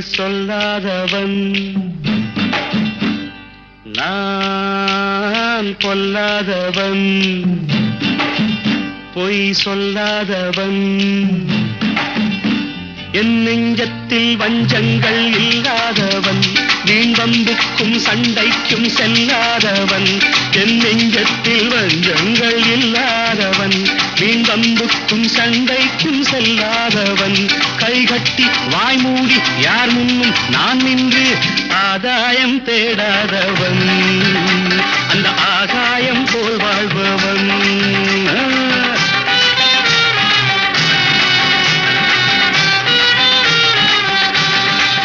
சொல்லாதவன் நான் பொல்லாதவன் பொய் சொல்லாதவன் என் நெஞ்சத்தில் வஞ்சங்கள் இல்லாதவன் வீண்வம்புக்கும் சண்டைக்கும் செல்லாதவன் என் நெஞ்சத்தில் வஞ்சங்கள் இல்லாதவன் வீண்வம்புக்கும் சண்டைக்கும் செல்லாதவன் கைகட்டி வாய்மூடி யார் முன்னும் நான் நின்று ஆதாயம் தேடாதவன் அந்த ஆகாயம் போல் வாழ்பவன்